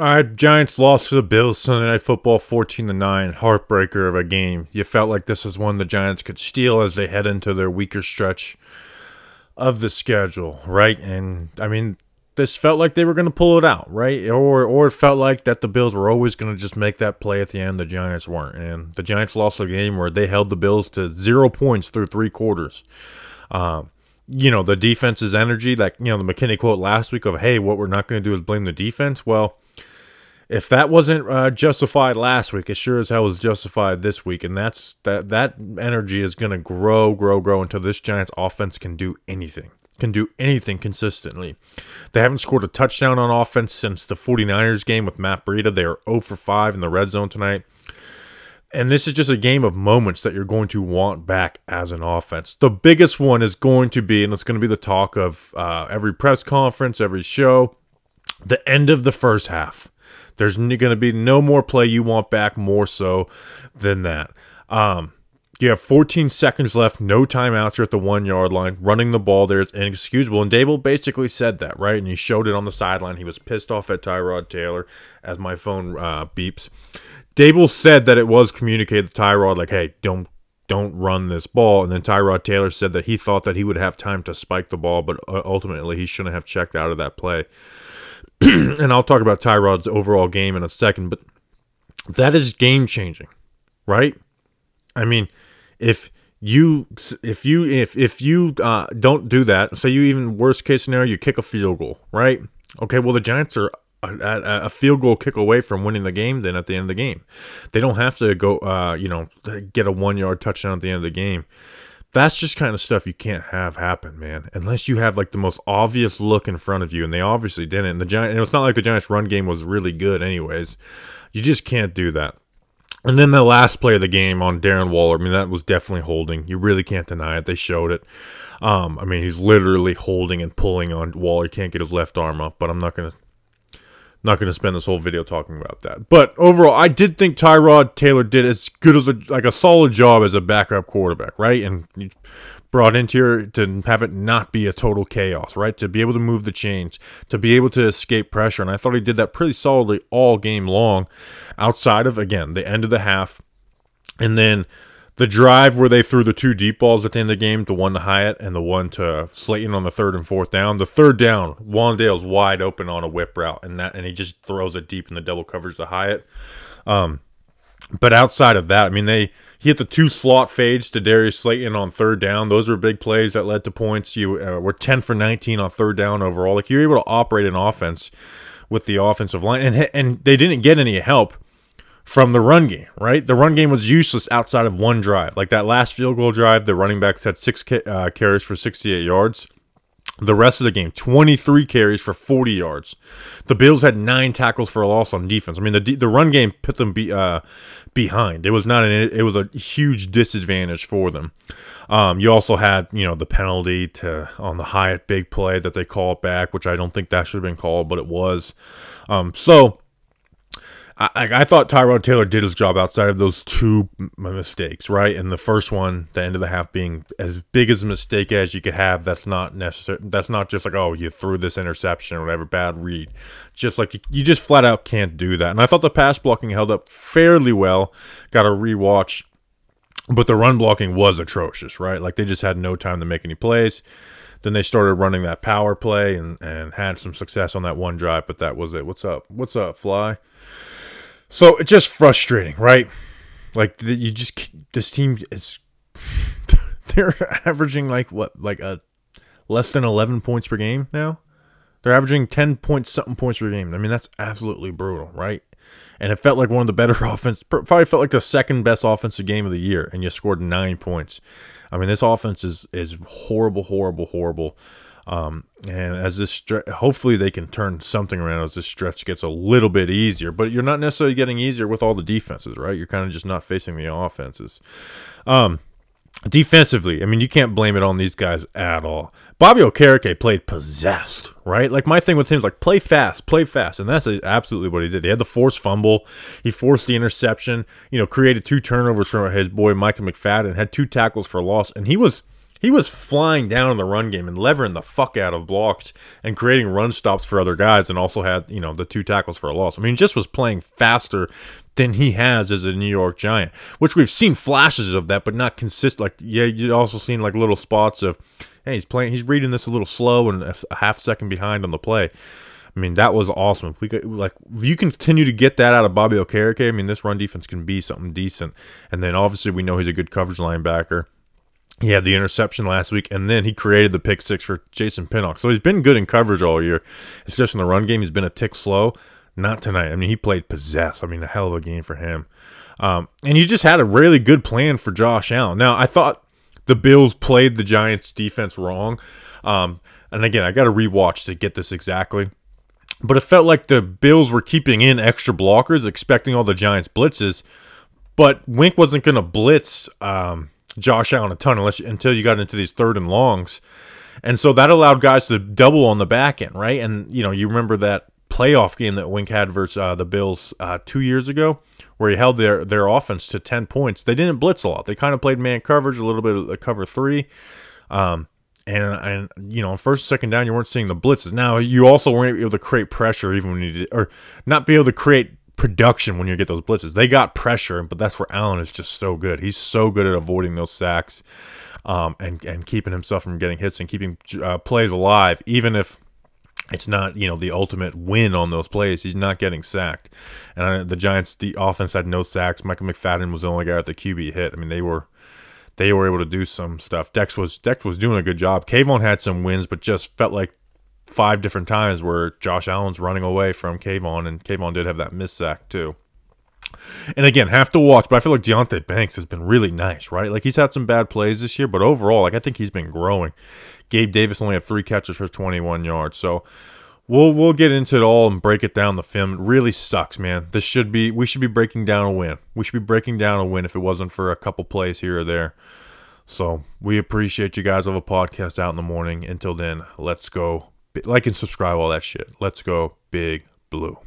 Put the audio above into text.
All right, Giants lost to the Bills Sunday Night Football 14-9. Heartbreaker of a game. You felt like this is one the Giants could steal as they head into their weaker stretch of the schedule, right? And, I mean, this felt like they were going to pull it out, right? Or it felt like that the Bills were always going to just make that play at the end. The Giants weren't. And the Giants lost a game where they held the Bills to 0 points through 3 quarters. The defense's energy, like, the McKinney quote last week of, hey, what we're not going to do is blame the defense. Well, if that wasn't justified last week, it sure as hell was justified this week. And that energy is going to grow until this Giants offense can do anything. Can do anything consistently. They haven't scored a touchdown on offense since the 49ers game with Matt Breida. They are 0 for 5 in the red zone tonight. And this is just a game of moments that you're going to want back as an offense. The biggest one is going to be, and it's going to be the talk of every press conference, every show, the end of the first half. There's going to be no more play you want back more so than that. You have 14 seconds left, no timeouts. You're at the 1-yard line. Running the ball there is inexcusable. And Dable basically said that, right? And he showed it on the sideline. He was pissed off at Tyrod Taylor as my phone beeps. Dable said that it was communicated to Tyrod, like, hey, don't run this ball. And then Tyrod Taylor said that he thought that he would have time to spike the ball, but ultimately he shouldn't have checked out of that play. And I'll talk about Tyrod's overall game in a second, but that is game-changing, right? I mean, if you don't do that, say you even worst case scenario, you kick a field goal, right? Okay, well the Giants are a field goal kick away from winning the game. Then at the end of the game, they don't have to go, get a 1-yard touchdown at the end of the game. That's just kind of stuff you can't have happen, man, unless you have like the most obvious look in front of you, and they obviously didn't. And it's not like the Giants' run game was really good, anyways. You just can't do that. And then the last play of the game on Darren Waller, I mean, that was definitely holding. You really can't deny it. They showed it. He's literally holding and pulling on Waller. He can't get his left arm up, but I'm not gonna spend this whole video talking about that. But overall, I did think Tyrod Taylor did as good as a solid job as a backup quarterback, right? And you brought into here to have it not be a total chaos, right? To be able to move the chains, to be able to escape pressure. And I thought he did that pretty solidly all game long, outside of, again, the end of the half. And then the drive where they threw the 2 deep balls at the end of the game, the one to Hyatt and the one to Slayton on the 3rd and 4th down. The 3rd down, Wandale's wide open on a whip route, and he just throws it deep in the double coverage to Hyatt. But outside of that, I mean, he hit the 2 slot fades to Darius Slayton on 3rd down. Those were big plays that led to points. You were 10 for 19 on 3rd down overall. Like, you're able to operate an offense with the offensive line, and they didn't get any help from the run game, right? The run game was useless outside of one drive. Like that last field goal drive, the running backs had 6 carries for 68 yards. The rest of the game, 23 carries for 40 yards. The Bills had 9 tackles for a loss on defense. I mean, the run game put them behind. It was a huge disadvantage for them. You also had, the penalty on the Hyatt big play that they called back, which I don't think that should have been called, but it was. I thought Tyrod Taylor did his job outside of those 2 mistakes, right? And the first one, the end of the half, being as big as a mistake as you could have. That's not necessary. That's not just like, oh, you threw this interception or whatever, bad read. Just like you just flat out can't do that. And I thought the pass blocking held up fairly well. Got a rewatch, but the run blocking was atrocious, right? Like they just had no time to make any plays. Then they started running that power play and had some success on that one drive, but that was it. What's up? What's up, Fly? So it's just frustrating, right? Like this team is, they're averaging like less than 11 points per game now. They're averaging 10 point something points per game. I mean, that's absolutely brutal, right? And it felt like one of the better probably felt like the 2nd best offensive game of the year, and you scored 9 points. I mean, this offense is horrible. And as this hopefully they can turn something around as this stretch gets a little bit easier, but you're not necessarily getting easier with all the defenses, right? You're kind of just not facing the offenses. Defensively, I mean, you can't blame it on these guys at all. Bobby Okereke played possessed, right? Like, my thing with him is like, play fast, and that's absolutely what he did. He had the forced fumble, he forced the interception, created 2 turnovers from his boy Micah McFadden, had 2 tackles for a loss, and he was He was flying down in the run game and levering the fuck out of blocks and creating run stops for other guys, and also had, you know, the 2 tackles for a loss. I mean, just was playing faster than he has as a New York Giant, which we've seen flashes of that, but not consistent. Like, yeah, you also seen like little spots of, hey, he's reading this a little slow and a half second behind on the play. I mean, that was awesome. If we could, like, if you continue to get that out of Bobby Okereke, I mean, this run defense can be something decent. And then obviously we know he's a good coverage linebacker. He had the interception last week, and then he created the pick 6 for Jason Pinnock. So he's been good in coverage all year. It's just in the run game he's been a tick slow. Not tonight. I mean, he played possess. I mean, a hell of a game for him. And you just had a really good plan for Josh Allen. Now, I thought the Bills played the Giants' defense wrong. And again, I got to rewatch to get this exactly. But it felt like the Bills were keeping in extra blockers, expecting all the Giants' blitzes. But Wink wasn't going to blitz Josh Allen a ton until you got into these 3rd and longs. And so that allowed guys to double on the back end, right? And, you know, you remember that playoff game that Wink had versus the Bills 2 years ago, where he held their offense to 10 points. They didn't blitz a lot. They kind of played man coverage, a little bit of the cover 3. And you know, on 1st, 2nd down, you weren't seeing the blitzes. Now, you also weren't able to create pressure even when you did, or not be able to create production when you get those blitzes. They got pressure, but that's where Allen is just so good. He's so good at avoiding those sacks, and keeping himself from getting hits and keeping plays alive, even if it's not, you know, the ultimate win on those plays. He's not getting sacked. And the Giants' offense had no sacks. Michael McFadden was the only guy at the QB hit. I mean, they were able to do some stuff. Dex was doing a good job. Kayvon had some wins, but just felt like 5 different times where Josh Allen's running away from Kayvon, and Kayvon did have that missed sack too. And again, have to watch, but I feel like Deonte Banks has been really nice, right? Like, he's had some bad plays this year, but overall, like, I think he's been growing. Gabe Davis only had 3 catches for 21 yards, so we'll get into it all and break it down. The film, it really sucks, man. We should be breaking down a win. We should be breaking down a win if it wasn't for a couple plays here or there. So we appreciate you guys. Have a podcast out in the morning. Until then, let's go. Like and subscribe, all that shit. Let's go Big Blue.